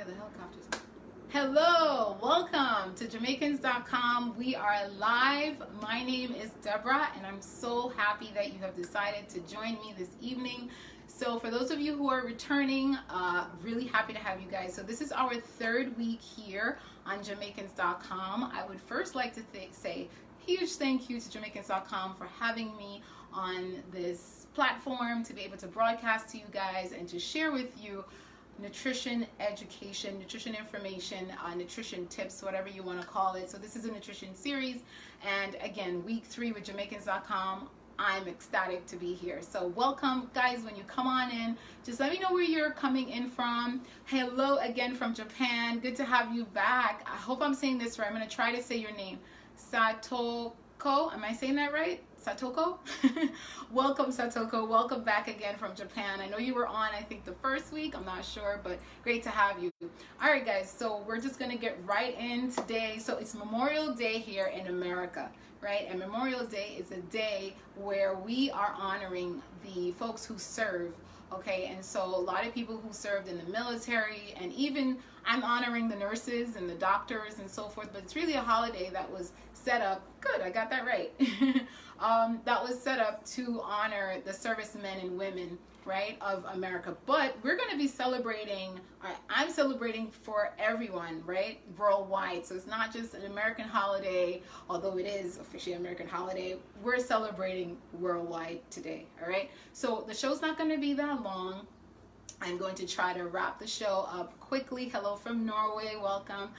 hear the helicopters. Hello, welcome to Jamaicans.com. We are live. My name is Deborah, and I'm so happy that you have decided to join me this evening. So for those of you who are returning, really happy to have you guys. So this is our third week here on Jamaicans.com. I would first like to say huge thank you to Jamaicans.com for having me on this platform to be able to broadcast to you guys and to share with you nutrition education, nutrition information, nutrition tips, whatever you want to call it. So this is a nutrition series, and again, week 3 with Jamaicans.com. I'm ecstatic to be here. So welcome, guys. When you come on in, just let me know where you're coming in from. Hello again from Japan. Good to have you back. I hope I'm saying this right. I'm going to try to say your name. Satoko. Am I saying that right? Satoko? Welcome, Satoko. Welcome back again from Japan. I know you were on, I think, the first week. I'm not sure, but great to have you. All right, guys. So we're just going to get right in today. So it's Memorial Day here in America, right? And Memorial Day is a day where we are honoring the folks who serve. Okay, and so a lot of people who served in the military, and even I'm honoring the nurses and the doctors and so forth, but it's really a holiday that was set up, good, I got that right, that was set up to honor the servicemen and women, right, of America. But we're going to be celebrating, I'm celebrating for everyone, right, worldwide. So it's not just an American holiday, although it is officially an American holiday. We're celebrating worldwide today, all right? So the show's not going to be that long. I'm going to try to wrap the show up quickly. Hello from Norway, welcome.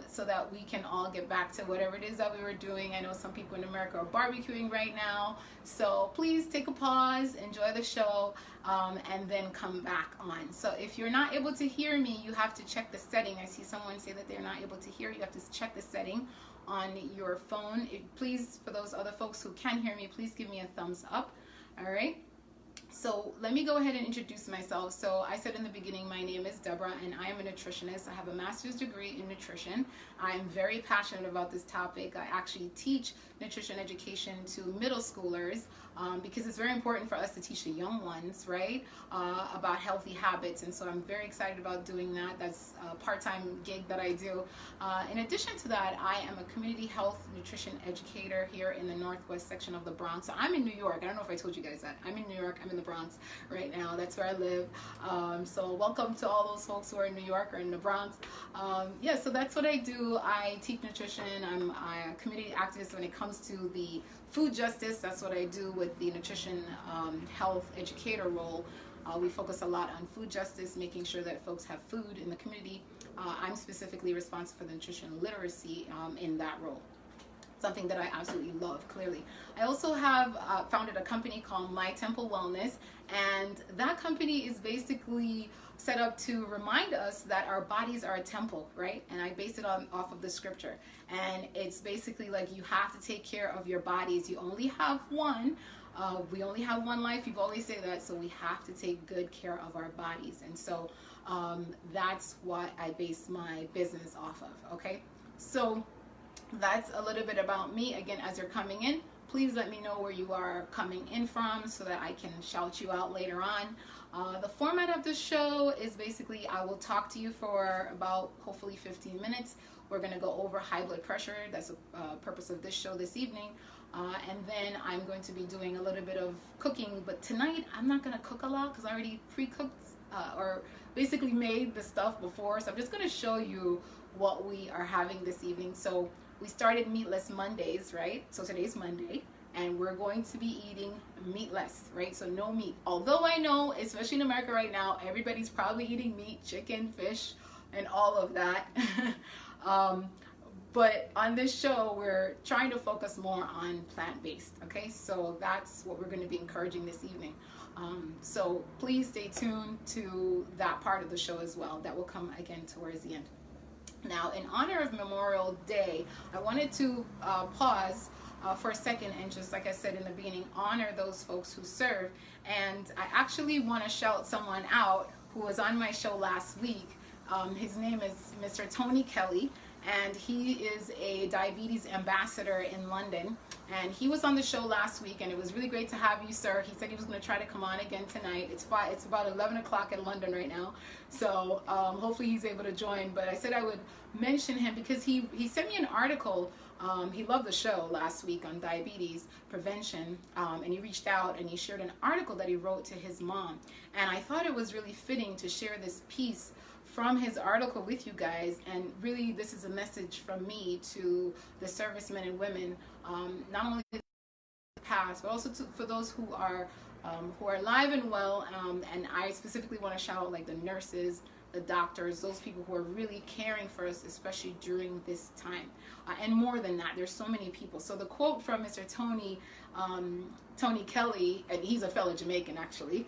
So that we can all get back to whatever it is that we were doing. I know some people in America are barbecuing right now, so please take a pause, enjoy the show, and then come back on. So if you're not able to hear me, you have to check the setting. I see someone say that they're not able to hear. You have to check the setting on your phone. Please, for those other folks who can hear me, please give me a thumbs up. All right. So let me go ahead and introduce myself. So I said in the beginning, my name is Deborah, and I am a nutritionist. I have a master's degree in nutrition. I am very passionate about this topic. I actually teach nutrition education to middle schoolers because it's very important for us to teach the young ones, right, about healthy habits. And so I'm very excited about doing that. That's a part-time gig that I do. In addition to that, I am a community health nutrition educator here in the northwest section of the Bronx. So I'm in New York. I don't know if I told you guys that. I'm in New York. I'm in the Bronx right now. That's where I live. So welcome to all those folks who are in New York or in the Bronx. Yeah, so that's what I do. I teach nutrition. I'm a community activist when it comes to the food justice. That's what I do with the nutrition health educator role. We focus a lot on food justice, making sure that folks have food in the community. I'm specifically responsible for the nutrition literacy in that role. Something that I absolutely love, clearly. I also have founded a company called My Temple Wellness, and that company is basically set up to remind us that our bodies are a temple, right? And I base it off of the scripture. And it's basically like you have to take care of your bodies. You only have one. We only have one life. People always say that, so we have to take good care of our bodies. And so that's what I base my business off of, okay? So that's a little bit about me. Again, as you're coming in, please let me know where you are coming in from so that I can shout you out later on. The format of the show is basically I will talk to you for about hopefully 15 minutes. We're going to go over high blood pressure. That's the purpose of this show this evening. And then I'm going to be doing a little bit of cooking. But tonight I'm not going to cook a lot because I already pre-cooked or basically made the stuff before. So I'm just going to show you what we are having this evening. So we started meatless Mondays, right? So today's Monday, and we're going to be eating meatless, right? So no meat. Although I know, especially in America right now, everybody's probably eating meat, chicken, fish, and all of that. But on this show, we're trying to focus more on plant-based, okay? So that's what we're going to be encouraging this evening. So please stay tuned to that part of the show as well. That will come again towards the end. Now, in honor of Memorial Day, I wanted to pause for a second and just, like I said in the beginning, honor those folks who serve. And I actually want to shout someone out who was on my show last week. His name is Mr. Tony Kelly, and he is a diabetes ambassador in London. And he was on the show last week, and it was really great to have you, sir. He said he was going to try to come on again tonight. It's about 11 o'clock in London right now, so hopefully he's able to join. But I said I would mention him because he sent me an article. He loved the show last week on diabetes prevention, and he reached out and he shared an article that he wrote to his mom. And I thought it was really fitting to share this piece from his article with you guys. And really, this is a message from me to the servicemen and women, not only the past, but also for those who are alive and well. And I specifically want to shout out like the nurses, the doctors, those people who are really caring for us, especially during this time. And more than that, there's so many people. So the quote from Mr. Tony Kelly, and he's a fellow Jamaican actually.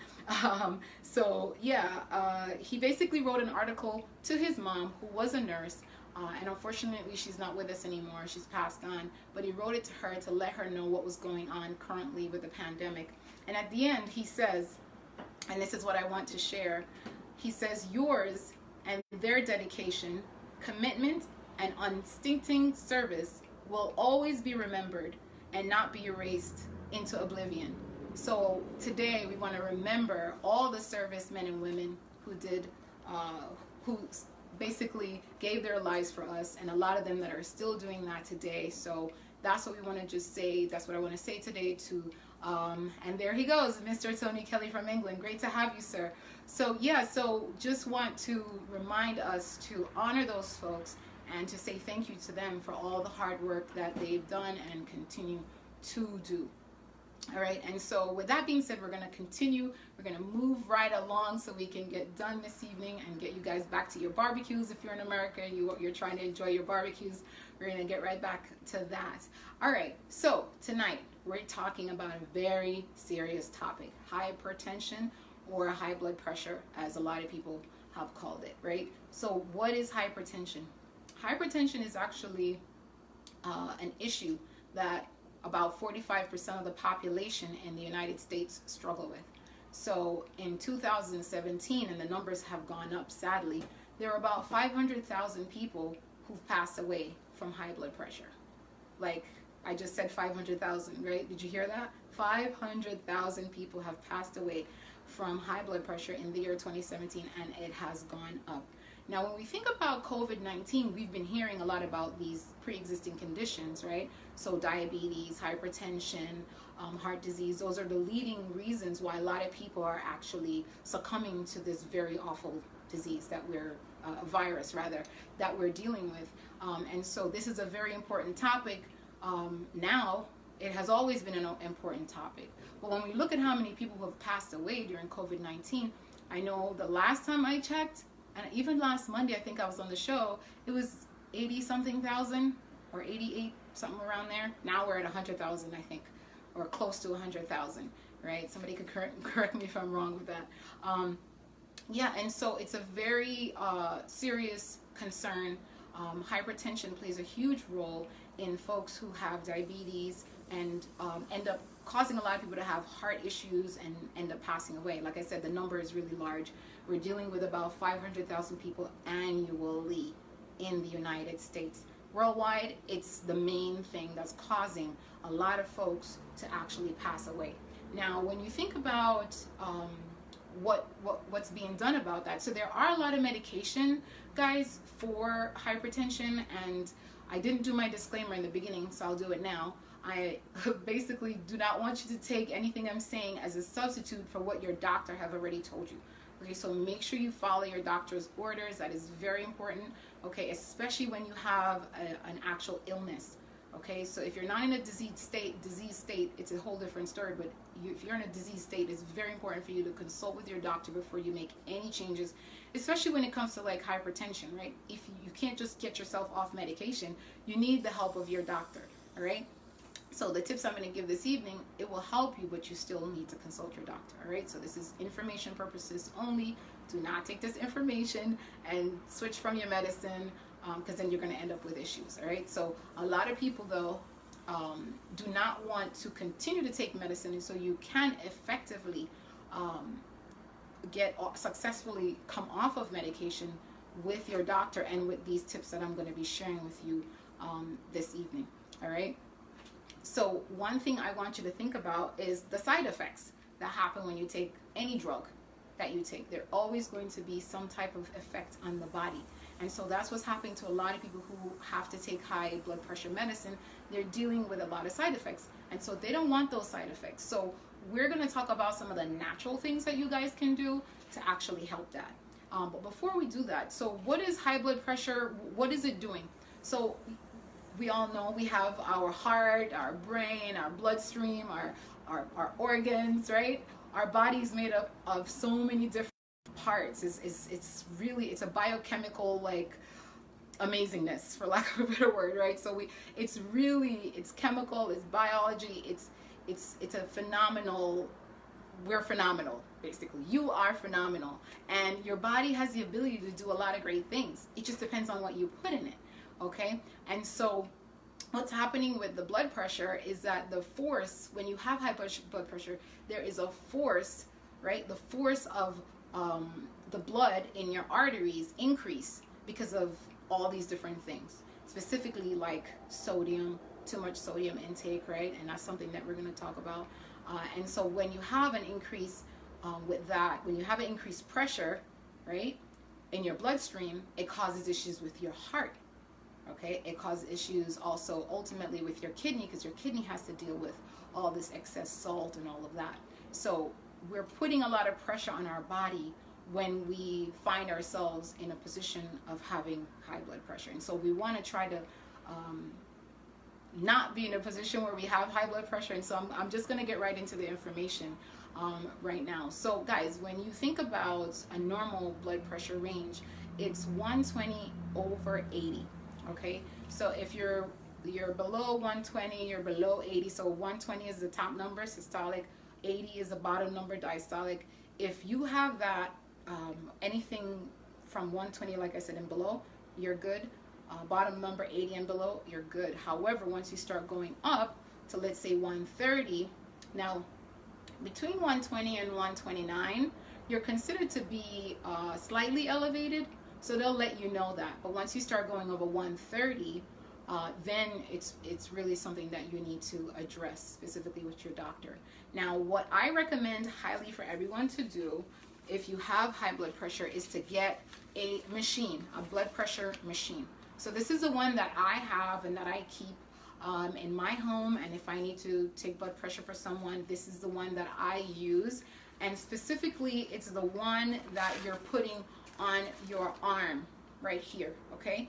He basically wrote an article to his mom, who was a nurse, and unfortunately she's not with us anymore. She's passed on. But he wrote it to her to let her know what was going on currently with the pandemic. And at the end, he says, and this is what I want to share, he says, yours and their dedication, commitment, and unstinting service will always be remembered and not be erased into oblivion. So today we want to remember all the servicemen and women who who basically gave their lives for us, and a lot of them that are still doing that today. So that's what we want to just say. That's what I want to say today to, and there he goes, Mr. Tony Kelly from England. Great to have you, sir. So just want to remind us to honor those folks and to say thank you to them for all the hard work that they've done and continue to do. All right, and so with that being said, we're going to continue. We're going to move right along so we can get done this evening and get you guys back to your barbecues. If you're in America and you're trying to enjoy your barbecues, we're going to get right back to that. All right, so tonight we're talking about a very serious topic, hypertension, or high blood pressure, as a lot of people have called it, right? So what is hypertension? Hypertension is actually an issue that about 45% of the population in the United States struggle with. So in 2017, and the numbers have gone up sadly, there are about 500,000 people who've passed away from high blood pressure. Like I just said 500,000, right? Did you hear that? 500,000 people have passed away from high blood pressure in the year 2017, and it has gone up. Now, when we think about COVID-19, we've been hearing a lot about these pre-existing conditions, right? So diabetes, hypertension, heart disease, those are the leading reasons why a lot of people are actually succumbing to this very awful disease that virus rather, that we're dealing with. And so this is a very important topic. Now, it has always been an important topic. But when we look at how many people who have passed away during COVID-19, I know the last time I checked, and even last Monday, I think I was on the show, it was 80-something thousand or 88, something around there. Now we're at 100,000, I think, or close to 100,000, right? Somebody could correct me if I'm wrong with that. And so it's a very serious concern. Hypertension plays a huge role in folks who have diabetes and end up causing a lot of people to have heart issues and end up passing away. Like I said, the number is really large. We're dealing with about 500,000 people annually in the United States. Worldwide, it's the main thing that's causing a lot of folks to actually pass away. Now, when you think about what's being done about that, so there are a lot of medication, guys, for hypertension, and I didn't do my disclaimer in the beginning, so I'll do it now. I basically do not want you to take anything I'm saying as a substitute for what your doctor have already told you. Okay, so make sure you follow your doctor's orders. That is very important, okay, especially when you have an actual illness. Okay, so if you're not in a disease state, it's a whole different story, but if you're in a disease state, it's very important for you to consult with your doctor before you make any changes, especially when it comes to like hypertension, right? If you can't just get yourself off medication, you need the help of your doctor, all right? So the tips I'm going to give this evening, it will help you, but you still need to consult your doctor, all right? So this is information purposes only. Do not take this information and switch from your medicine, because then you're going to end up with issues, all right? So a lot of people, though, do not want to continue to take medicine, and so you can effectively successfully come off of medication with your doctor and with these tips that I'm going to be sharing with you this evening, all right? So one thing I want you to think about is the side effects that happen when you take any drug that you take. There always going to be some type of effect on the body. And so that's what's happening to a lot of people who have to take high blood pressure medicine. They're dealing with a lot of side effects. And so they don't want those side effects. So we're going to talk about some of the natural things that you guys can do to actually help that. But before we do that, so what is high blood pressure? What is it doing? So we all know we have our heart, our brain, our bloodstream, our organs, right? Our body's made up of so many different parts. It's really, it's a biochemical like amazingness, for lack of a better word, right? So it's chemical, it's biology, it's a phenomenal, we're phenomenal, basically. You are phenomenal, and your body has the ability to do a lot of great things. It just depends on what you put in it, okay? And so what's happening with the blood pressure is that the force, when you have high blood pressure, there is a force, right? The force of the blood in your arteries increase because of all these different things, specifically like sodium, too much sodium intake, right? And that's something that we're going to talk about. And so when you have an increase with that, when you have an increased pressure, right, in your bloodstream, it causes issues with your heart. Okay, it causes issues also ultimately with your kidney, because your kidney has to deal with all this excess salt and all of that. So we're putting a lot of pressure on our body when we find ourselves in a position of having high blood pressure. And so we want to try to not be in a position where we have high blood pressure. And so I'm just going to get right into the information right now. So guys, when you think about a normal blood pressure range, it's 120 over 80. Okay, so if you're below 120, you're below 80. So 120 is the top number, systolic. 80 is the bottom number, diastolic. If you have that, anything from 120, like I said, and below, you're good. Bottom number 80 and below, you're good. However, once you start going up to, let's say, 130, now between 120 and 129, you're considered to be slightly elevated. So they'll let you know that. But once you start going over 130, then it's really something that you need to address specifically with your doctor. Now, what I recommend highly for everyone to do if you have high blood pressure is to get a machine, a blood pressure machine. So this is the one that I have and that I keep in my home. And if I need to take blood pressure for someone, this is the one that I use. And specifically, it's the one that you're putting on your arm right here, okay?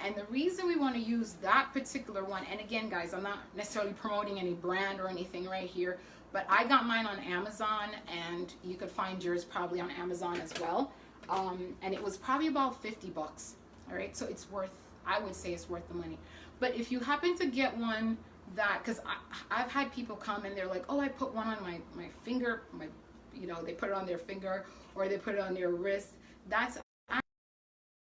And the reason we want to use that particular one, and again guys, I'm not necessarily promoting any brand or anything right here, but I got mine on Amazon, and you could find yours probably on Amazon as well. And it was probably about 50 bucks, all right? So it's worth, I would say it's worth the money. But if you happen to get one that, because I've had people come and they're like, oh, I put one on my finger, they put it on their finger, or they put it on their wrist. That's an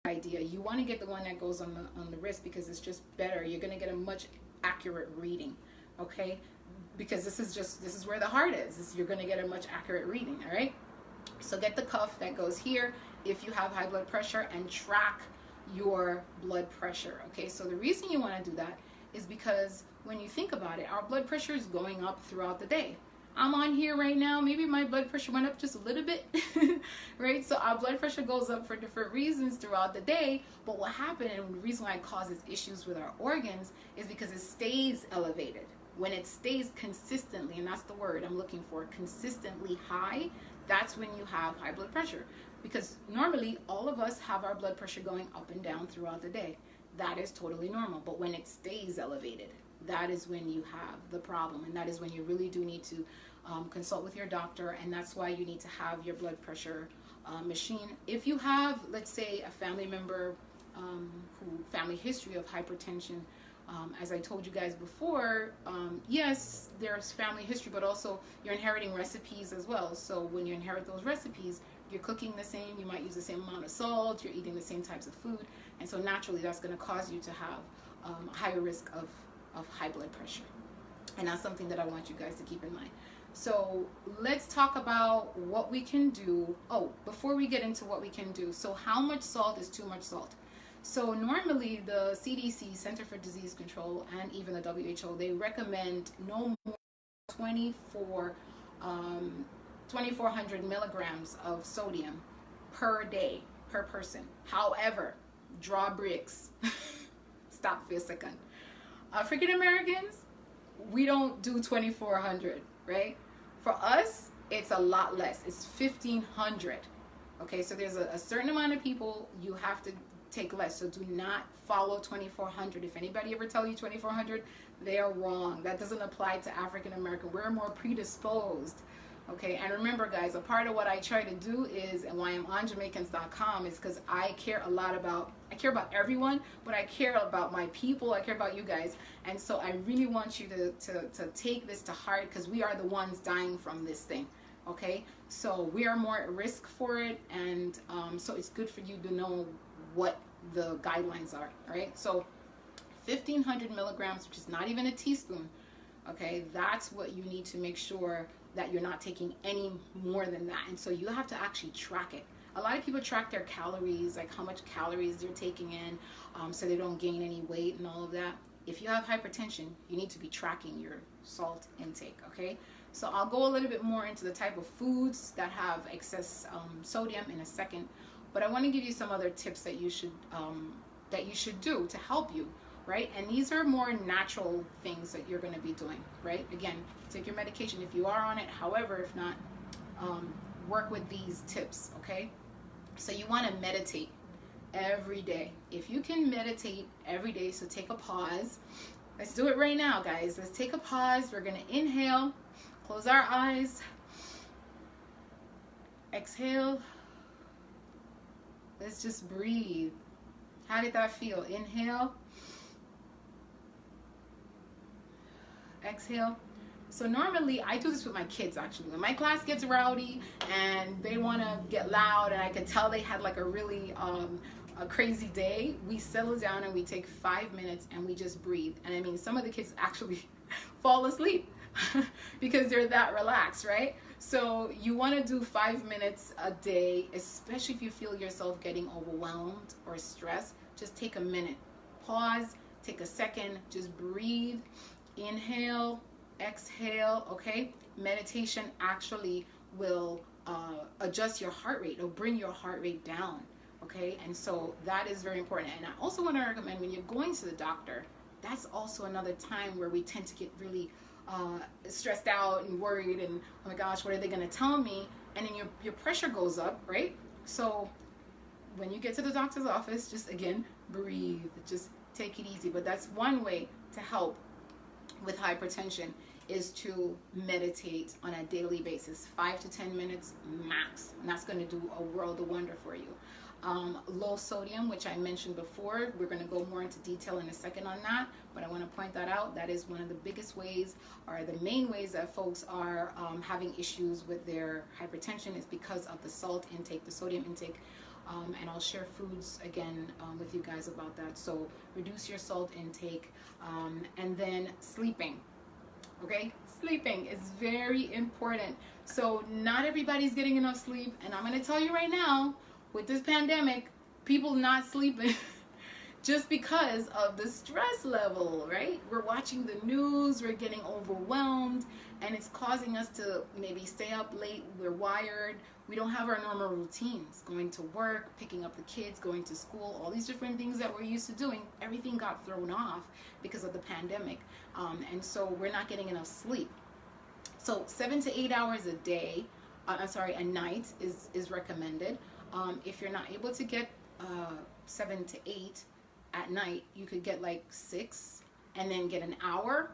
idea. You want to get the one that goes on the wrist, because it's just better. You're going to get a much accurate reading, okay? Because this is where the heart is. You're going to get a much accurate reading, all right? So get the cuff that goes here if you have high blood pressure, and track your blood pressure, okay? So the reason you want to do that is because when you think about it, our blood pressure is going up throughout the day. I'm on here right now, maybe my blood pressure went up just a little bit, right? So our blood pressure goes up for different reasons throughout the day, but what happened, and the reason why it causes issues with our organs, is because it stays elevated. When it stays consistently, and that's the word I'm looking for, consistently high, that's when you have high blood pressure. Because normally, all of us have our blood pressure going up and down throughout the day. That is totally normal, but when it stays elevated, that is when you have the problem, and that is when you really do need to consult with your doctor, and that's why you need to have your blood pressure machine. If you have, let's say, a family member family history of hypertension, as I told you guys before, yes, there's family history, but also you're inheriting recipes as well. So when you inherit those recipes, you're cooking the same, you might use the same amount of salt, you're eating the same types of food, and so naturally that's going to cause you to have a higher risk of high blood pressure. And that's something that I want you guys to keep in mind. So let's talk about what we can do. Oh, before we get into what we can do, so how much salt is too much salt? So normally the CDC, Center for Disease Control, and even the WHO, they recommend no more 24, 2,400 milligrams of sodium per day, per person. However, draw bricks. Stop for a second. African Americans, we don't do 2,400, right? For us, it's a lot less. It's 1,500. Okay, so there's a certain amount of people you have to take less. So do not follow 2,400. If anybody ever tell you 2,400, they are wrong. That doesn't apply to African American. We're more predisposed. Okay, and remember guys, a part of what I try to do is, and why I'm on Jamaicans.com, is because I care about everyone, but I care about my people, I care about you guys, and so I really want you to take this to heart, because we are the ones dying from this thing, okay? So we are more at risk for it, and so it's good for you to know what the guidelines are, right? So 1,500 milligrams, which is not even a teaspoon, okay? That's what you need to make sure that you're not taking any more than that. And so you have to actually track it. A lot of people track their calories, like how much calories they're taking in, so they don't gain any weight and all of that. If you have hypertension, you need to be tracking your salt intake, okay? So I'll go a little bit more into the type of foods that have excess sodium in a second, but I want to give you some other tips that you should do to help you, right? And these are more natural things that you're going to be doing, right? Again, take your medication if you are on it. However, if not, work with these tips, okay? So you want to meditate every day. If you can meditate every day, so take a pause. Let's do it right now, guys. Let's take a pause. We're going to inhale, close our eyes, exhale. Let's just breathe. How did that feel? Inhale, exhale. So normally I do this with my kids, actually. When my class gets rowdy and they want to get loud and I can tell they had like a really a crazy day, we settle down and we take 5 minutes and we just breathe. And I mean, some of the kids actually fall asleep because they're that relaxed, right? So you want to do 5 minutes a day, especially if you feel yourself getting overwhelmed or stressed. Just take a minute, pause, take a second, just breathe, inhale, exhale, okay? Meditation actually will adjust your heart rate. It'll bring your heart rate down, okay? And so that is very important. And I also want to recommend, when you're going to the doctor, that's also another time where we tend to get really stressed out and worried and, oh my gosh, what are they going to tell me? And then your pressure goes up, right? So when you get to the doctor's office, just again, breathe, just take it easy. But that's one way to help with hypertension, is to meditate on a daily basis, 5 to 10 minutes max, and that's going to do a world of wonder for you. Low sodium, which I mentioned before, we're going to go more into detail in a second on that, but I want to point that out. That is one of the biggest ways, or the main ways, that folks are having issues with their hypertension, is because of the salt intake, the sodium intake. And I'll share foods again with you guys about that. So reduce your salt intake, and then sleeping. Okay, sleeping is very important. So not everybody's getting enough sleep, and I'm going to tell you right now, with this pandemic, people not sleeping just because of the stress level, right? We're watching the news, we're getting overwhelmed, and it's causing us to maybe stay up late. We're wired. We don't have our normal routines, going to work, picking up the kids, going to school, all these different things that we're used to doing. Everything got thrown off because of the pandemic. And so we're not getting enough sleep. So 7 to 8 hours a day, a night is recommended. If you're not able to get 7 to 8 at night, you could get like 6 and then get an hour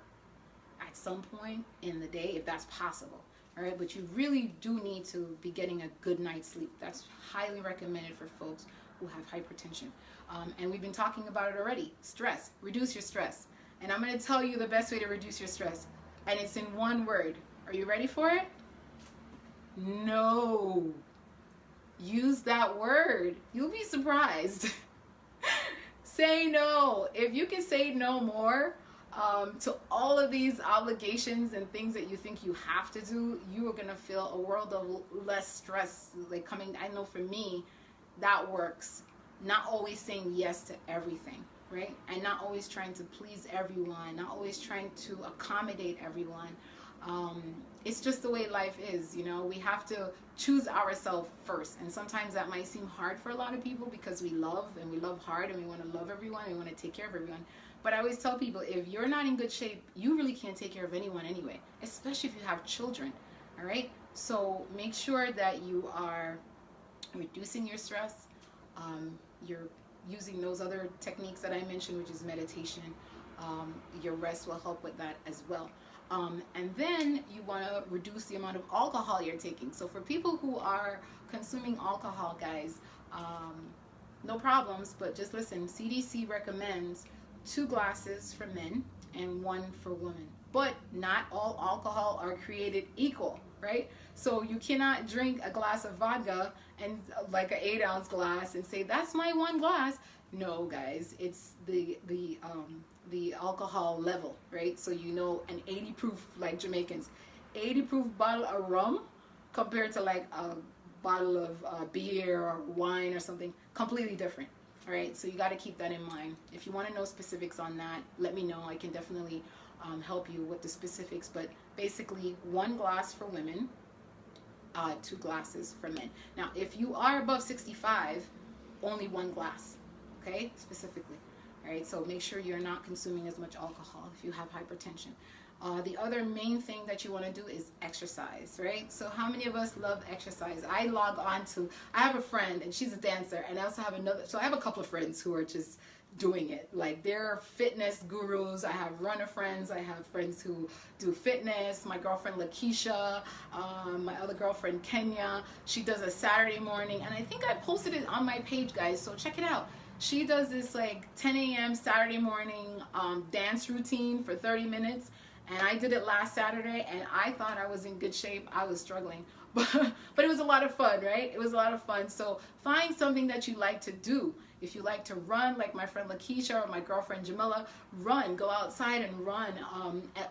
at some point in the day, if that's possible. All right, but you really do need to be getting a good night's sleep. That's highly recommended for folks who have hypertension. And we've been talking about it already. Stress. Reduce your stress. And I'm going to tell you the best way to reduce your stress. And it's in one word. Are you ready for it? No. Use that word. You'll be surprised. Say no. If you can say no more to all of these obligations and things that you think you have to do, you are going to feel a world of less stress like coming. I know for me, that works. not always saying yes to everything, right? And not always trying to please everyone, not always trying to accommodate everyone. It's just the way life is, you know. We have to choose ourselves first, and sometimes that might seem hard for a lot of people because we love hard, and we want to love everyone, and we want to take care of everyone. But I always tell people, if you're not in good shape, you really can't take care of anyone anyway, especially if you have children. All right, so make sure that you are reducing your stress. You're using those other techniques that I mentioned, which is meditation. Your rest will help with that as well. And then you want to reduce the amount of alcohol you're taking. So for people who are consuming alcohol, guys, no problems, but just listen. CDC recommends 2 glasses for men and 1 for women. But not all alcohol are created equal, right? So you cannot drink a glass of vodka and like an 8-ounce glass and say, that's my 1 glass. No, guys, it's the alcohol level, right? So you know, an 80 proof, like Jamaicans, 80 proof bottle of rum compared to like a bottle of beer or wine or something, completely different. All right, so you got to keep that in mind. If you want to know specifics on that, let me know. I can definitely help you with the specifics, but basically 1 glass for women, 2 glasses for men. Now, if you are above 65, only 1 glass, okay, specifically. All right, so make sure you're not consuming as much alcohol if you have hypertension. The other main thing that you want to do is exercise, right? So how many of us love exercise? I have a friend and she's a dancer, and I also have so I have a couple of friends who are just doing it. Like, they're fitness gurus. I have runner friends. I have friends who do fitness. My girlfriend Lakeisha, my other girlfriend Kenya, she does a Saturday morning, and I think I posted it on my page, guys, so check it out. She does this like 10 a.m. Saturday morning dance routine for 30 minutes. And I did it last Saturday, and I thought I was in good shape. I was struggling, but it was a lot of fun, right? It was a lot of fun. So find something that you like to do. If you like to run, like my friend Lakeisha or my girlfriend Jamila, run, go outside and run,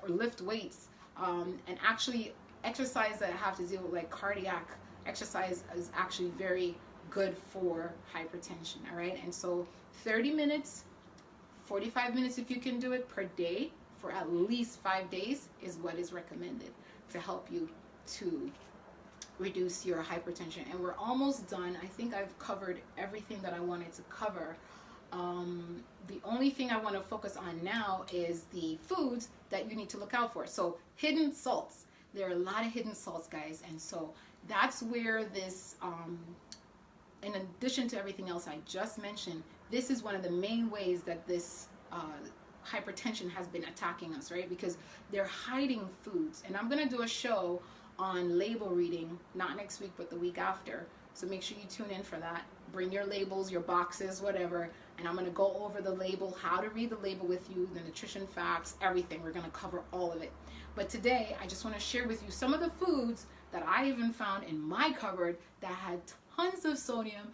or lift weights, and actually exercise that have to do with like cardiac exercise is actually very good for hypertension. All right, and so 30 minutes, 45 minutes if you can do it per day for at least 5 days is what is recommended to help you to reduce your hypertension. And we're almost done. I think I've covered everything that I wanted to cover. The only thing I want to focus on now is the foods that you need to look out for. So hidden salts. There are a lot of hidden salts, guys, and so that's where this in addition to everything else I just mentioned, this is one of the main ways that this hypertension has been attacking us, right? Because they're hiding foods. And I'm going to do a show on label reading, not next week, but the week after. So make sure you tune in for that. Bring your labels, your boxes, whatever. And I'm going to go over the label, how to read the label with you, the nutrition facts, everything. We're going to cover all of it. But today, I just want to share with you some of the foods that I even found in my cupboard that had tons of sodium,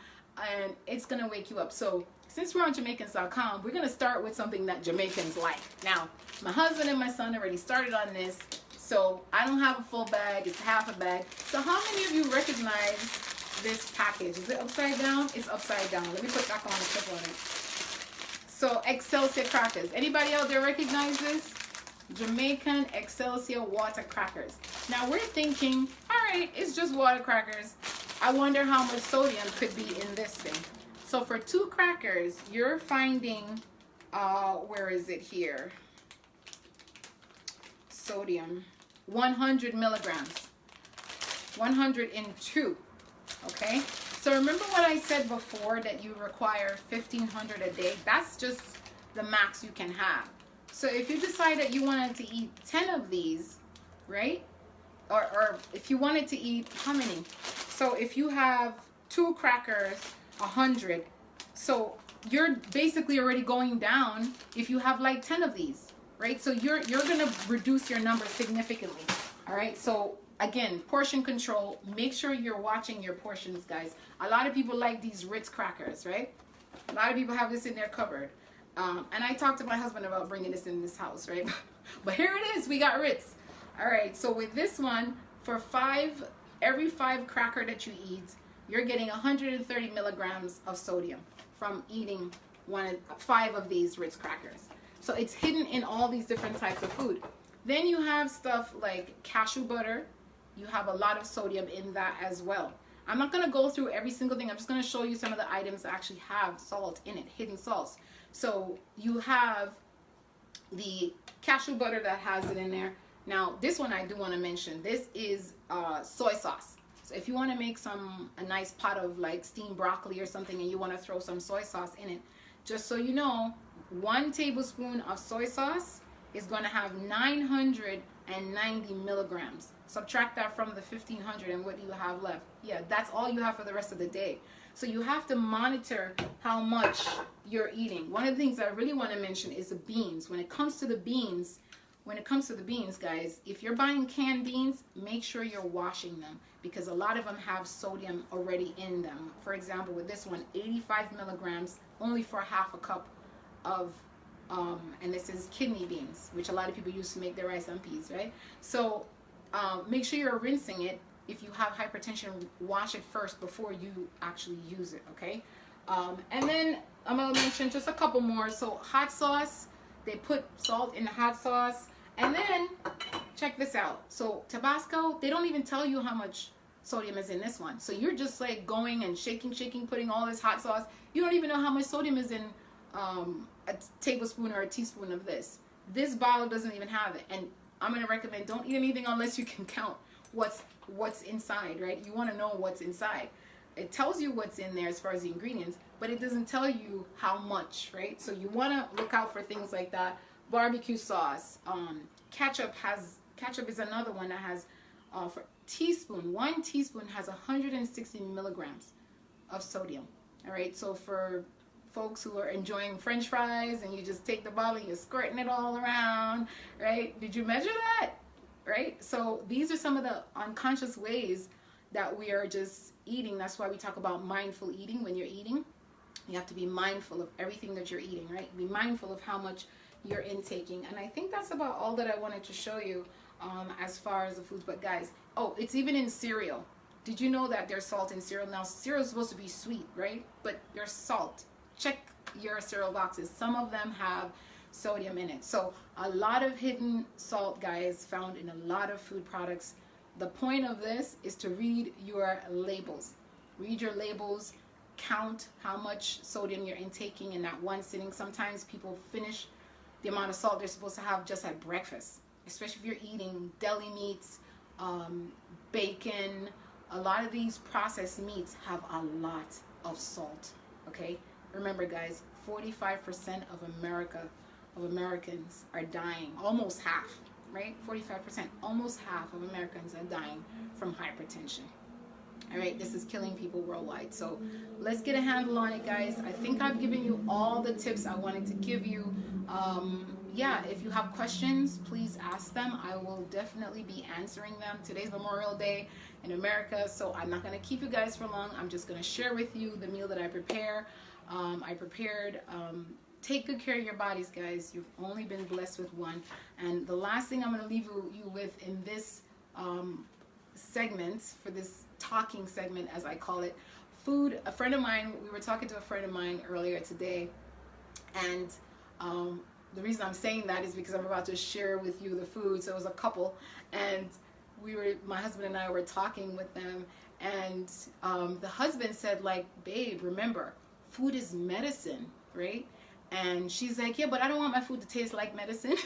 and it's going to wake you up. So since we're on Jamaicans.com, we're going to start with something that Jamaicans like. Now, my husband and my son already started on this, so I don't have a full bag. It's half a bag. So how many of you recognize this package? Is it upside down? It's upside down. Let me put back on the clip on it. So Excelsior crackers. Anybody out there recognize this? Jamaican Excelsior water crackers. Now we're thinking, all right, it's just water crackers. I wonder how much sodium could be in this thing. So for 2 crackers, you're finding, where is it here? Sodium, 100 milligrams, 102, okay? So remember what I said before, that you require 1,500 a day? That's just the max you can have. So if you decide that you wanted to eat 10 of these, right? Or if you wanted to eat, how many? So if you have 2 crackers, 100. So you're basically already going down if you have like 10 of these, right? So you're going to reduce your number significantly. All right. So again, portion control. Make sure you're watching your portions, guys. A lot of people like these Ritz crackers, right? A lot of people have this in their cupboard. And I talked to my husband about bringing this in this house, right? But here it is. We got Ritz. All right. So with this one, for every 5 cracker that you eat, you're getting 130 milligrams of sodium from eating 5 of these Ritz crackers. So it's hidden in all these different types of food. Then you have stuff like cashew butter. You have a lot of sodium in that as well. I'm not going to go through every single thing. I'm just going to show you some of the items that actually have salt in it, hidden salts. So you have the cashew butter that has it in there. Now, this one I do want to mention. This is soy sauce. So if you want to make a nice pot of like steamed broccoli or something and you want to throw some soy sauce in it, just so you know, 1 tablespoon of soy sauce is going to have 990 milligrams. Subtract that from the 1500 and what do you have left? Yeah, that's all you have for the rest of the day. So you have to monitor how much you're eating. One of the things I really want to mention is the beans. When it comes to the beans, guys, if you're buying canned beans, make sure you're washing them because a lot of them have sodium already in them. For example, with this one, 85 milligrams only for half a cup of and this is kidney beans, which a lot of people use to make their rice and peas, right? So make sure you're rinsing it. If you have hypertension, wash it first before you actually use it, okay? And then I'm going to mention just a couple more. So hot sauce, they put salt in the hot sauce. And then check this out. So Tabasco, they don't even tell you how much sodium is in this one. So you're just like going and shaking, putting all this hot sauce. You don't even know how much sodium is in a tablespoon or a teaspoon of this. This bottle doesn't even have it. And I'm going to recommend don't eat anything unless you can count what's inside, right? You want to know what's inside. It tells you what's in there as far as the ingredients, but it doesn't tell you how much, right? So you want to look out for things like that. Barbecue sauce, ketchup is another one that has for teaspoon, 1 teaspoon has 160 milligrams of sodium. All right, so for folks who are enjoying French fries and you just take the bottle and you're squirting it all around, right? Did you measure that? Right? So these are some of the unconscious ways that we are just eating. That's why we talk about mindful eating. When you're eating, you have to be mindful of everything that you're eating, right? Be mindful of how much you're intaking. And I think that's about all that I wanted to show you as far as the foods. But guys, oh, it's even in cereal. Did you know that there's salt in cereal? Now, cereal is supposed to be sweet, right? But there's salt. Check your cereal boxes. Some of them have sodium in it. So a lot of hidden salt, guys, found in a lot of food products. The point of this is to read your labels. Read your labels. Count how much sodium you're intaking in that one sitting. Sometimes people finish the amount of salt they're supposed to have just at breakfast, especially if you're eating deli meats, bacon. A lot of these processed meats have a lot of salt, okay? Remember, guys, 45% of Americans are dying, almost half, right? 45%, almost half of Americans are dying from hypertension. All right, this is killing people worldwide. So let's get a handle on it, guys. I think I've given you all the tips I wanted to give you. Yeah, if you have questions, please ask them. I will definitely be answering them. Today's Memorial Day in America, so I'm not going to keep you guys for long. I'm just going to share with you the meal that I prepare. Take good care of your bodies, guys. You've only been blessed with one. And the last thing I'm going to leave you with in this segment, for this talking segment, as I call it, food. A friend of mine, we were talking to a friend of mine earlier today, and the reason I'm saying that is because I'm about to share with you the food. So it was a couple, and my husband and I were talking with them, and the husband said, like, babe, remember, food is medicine, right? And she's like, yeah, but I don't want my food to taste like medicine.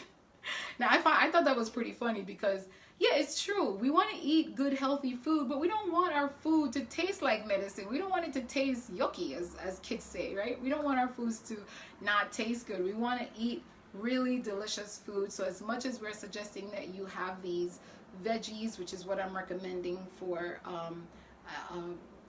Now, I thought that was pretty funny because, yeah, it's true. We want to eat good, healthy food, but we don't want our food to taste like medicine. We don't want it to taste yucky, as kids say, right? We don't want our foods to not taste good. We want to eat really delicious food. So as much as we're suggesting that you have these veggies, which is what I'm recommending for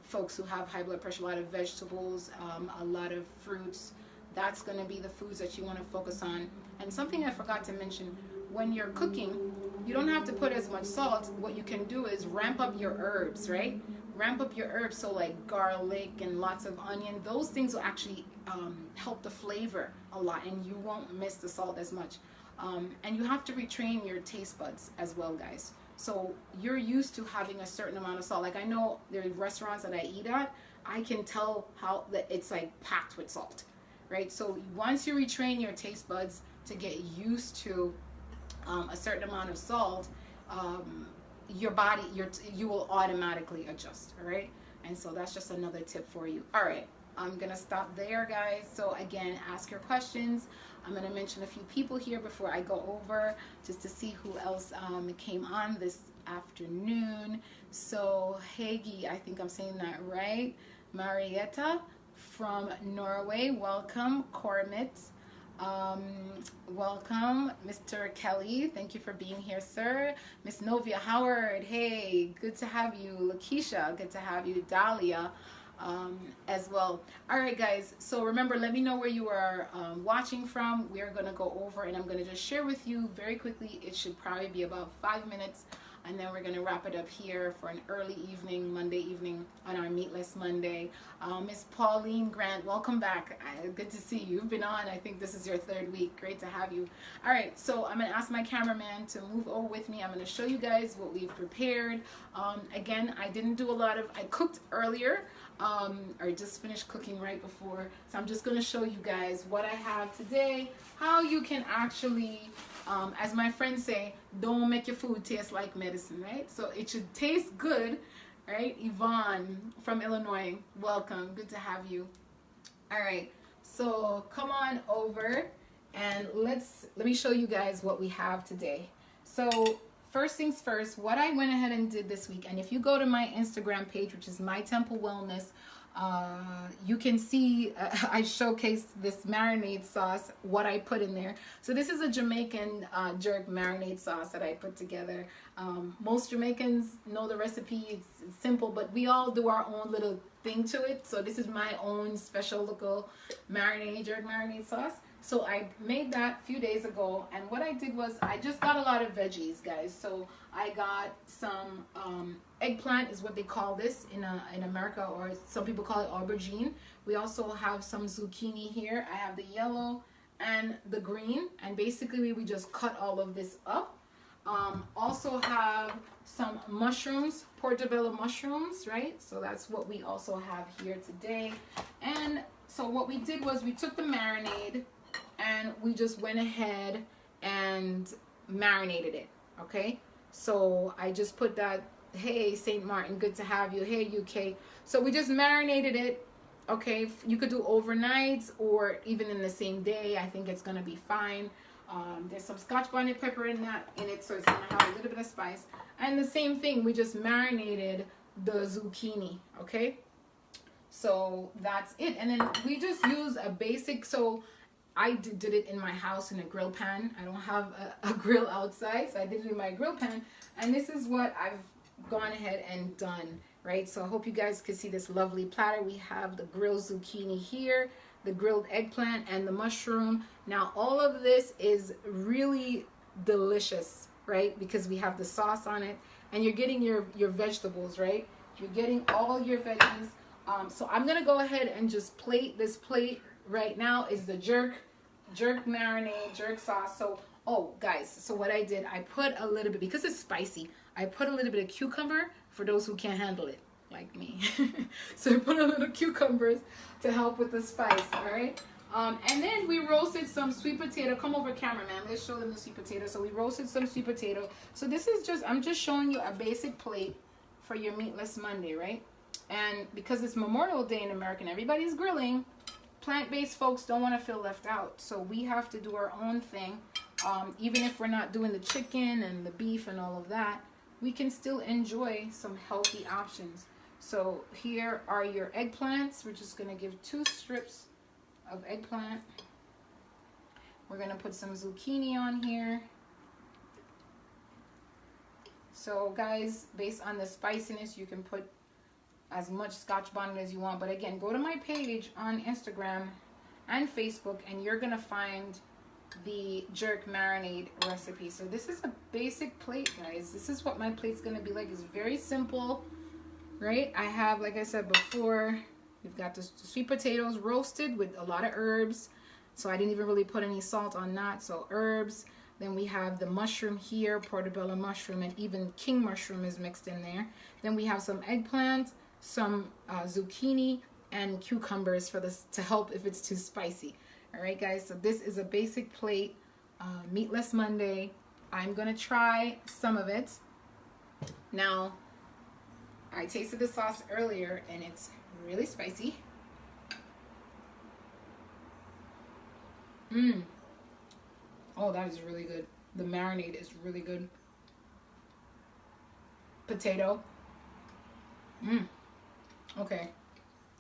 folks who have high blood pressure, a lot of vegetables, a lot of fruits, that's going to be the foods that you want to focus on. And something I forgot to mention, when you're cooking, you don't have to put as much salt. What you can do is ramp up your herbs, right? Ramp up your herbs, so like garlic and lots of onion. Those things will actually help the flavor a lot, and you won't miss the salt as much. And you have to retrain your taste buds as well, guys. So you're used to having a certain amount of salt. Like, I know there are restaurants that I eat at, I can tell how that it's like packed with salt, right? So once you retrain your taste buds to get used to a certain amount of salt, your body, you will automatically adjust, all right? And so that's just another tip for you. All right, I'm gonna stop there, guys. So again, ask your questions. I'm gonna mention a few people here before I go over, just to see who else came on this afternoon. So Hegi, I think I'm saying that right. Marietta from Norway, welcome. Cormit, welcome. Mr. Kelly, thank you for being here, sir. Miss Novia Howard, hey, good to have you. Lakeisha, good to have you. Dahlia, as well. All right, guys, so remember, let me know where you are watching from. We are going to go over, and I'm going to just share with you very quickly. It should probably be about 5 minutes, and then we're going to wrap it up here for an early evening, Monday evening, on our Meatless Monday. Miss Pauline Grant, welcome back. Good to see you. You've been on, I think this is your 3rd week. Great to have you. All right, so I'm going to ask my cameraman to move over with me. I'm going to show you guys what we've prepared. Again, I didn't do a lot of, I cooked earlier, or just finished cooking right before. So I'm just going to show you guys what I have today, how you can actually, as my friends say, don't make your food taste like medicine, right? So it should taste good, right? Yvonne from Illinois, welcome. Good to have you. All right, so come on over and let me show you guys what we have today. So first things first, what I went ahead and did this week, and if you go to my Instagram page, which is My Temple Wellness, you can see I showcased this marinade sauce, what I put in there. So this is a Jamaican jerk marinade sauce that I put together. Most Jamaicans know the recipe. It's simple, but we all do our own little thing to it. So this is my own special little jerk marinade sauce. So I made that a few days ago, and what I did was I just got a lot of veggies, guys. So I got some eggplant is what they call this in America, or some people call it aubergine. We also have some zucchini here. I have the yellow and the green, and basically we just cut all of this up. Also have some mushrooms, portobello mushrooms, right? So that's what we also have here today. And so what we did was we took the marinade and we just went ahead and marinated it, okay? So I just put that, hey, St. Martin, good to have you. Hey, UK. So we just marinated it, okay? You could do overnight or even in the same day. I think it's going to be fine. There's some Scotch bonnet pepper in it, so it's going to have a little bit of spice. And the same thing, we just marinated the zucchini, okay? So that's it. And then we just use a basic, so I did it in my house in a grill pan. I don't have a grill outside, so I did it in my grill pan. And this is what I've gone ahead and done, right? So I hope you guys can see this lovely platter. We have the grilled zucchini here, the grilled eggplant, and the mushroom. Now, all of this is really delicious, right? Because we have the sauce on it, and you're getting your vegetables, right? You're getting all your veggies. So I'm going to go ahead and just plate this plate. Right now is the jerk marinade, jerk sauce. So, oh guys, so what I did, I put a little bit, because it's spicy, I put a little bit of cucumber for those who can't handle it, like me. So I put a little cucumbers to help with the spice, all right? And then we roasted some sweet potato. Come over, cameraman, let's show them the sweet potato. So we roasted some sweet potato. So this is just, I'm just showing you a basic plate for your Meatless Monday, right? And because it's Memorial Day in America and everybody's grilling, plant-based folks don't want to feel left out, so we have to do our own thing. Even if we're not doing the chicken and the beef and all of that, we can still enjoy some healthy options. So here are your eggplants. We're just going to give 2 strips of eggplant. We're going to put some zucchini on here. So guys, based on the spiciness, you can put as much Scotch bonnet as you want. But again, go to my page on Instagram and Facebook, and you're gonna find the jerk marinade recipe. So this is a basic plate, guys. This is what my plate's gonna be like. It's very simple, right? I have, like I said before, we've got the sweet potatoes roasted with a lot of herbs. So I didn't even really put any salt on that. So herbs. Then we have the mushroom here, portobello mushroom, and even king mushroom is mixed in there. Then we have some eggplant, some zucchini and cucumbers for this to help if it's too spicy. All right, guys, so this is a basic plate, Meatless Monday. I'm gonna try some of it. Now, I tasted the sauce earlier and it's really spicy. Oh, that is really good. The marinade is really good. Potato. Okay.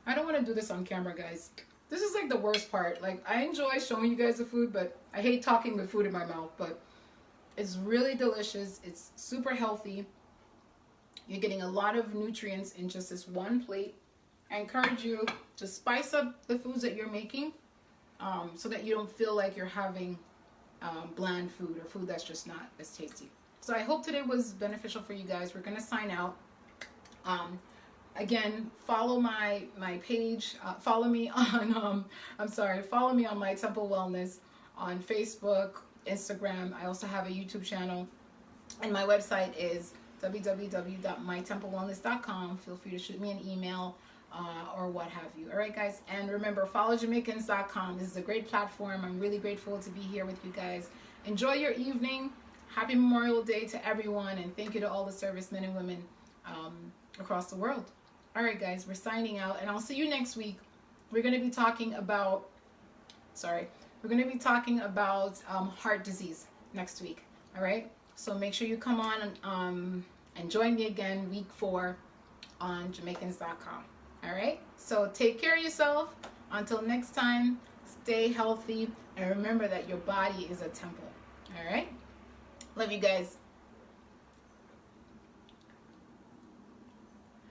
I don't want to do this on camera, guys. This is like the worst part. Like, I enjoy showing you guys the food, but I hate talking with food in my mouth. But it's really delicious. It's super healthy. You're getting a lot of nutrients in just this one plate. I encourage you to spice up the foods that you're making so that you don't feel like you're having bland food or food that's just not as tasty. So I hope today was beneficial for you guys. We're going to sign out. Again, follow my page. Follow me on, follow me on My Temple Wellness on Facebook, Instagram. I also have a YouTube channel. And my website is www.mytemplewellness.com. Feel free to shoot me an email or what have you. All right, guys. And remember, followjamaicans.com. This is a great platform. I'm really grateful to be here with you guys. Enjoy your evening. Happy Memorial Day to everyone. And thank you to all the servicemen and women across the world. All right, guys, we're signing out. And I'll see you next week. We're going to be talking about, heart disease next week. All right. So make sure you come on and join me again week 4 on Jamaicans.com. All right. So take care of yourself. Until next time, stay healthy and remember that your body is a temple. All right. Love you guys.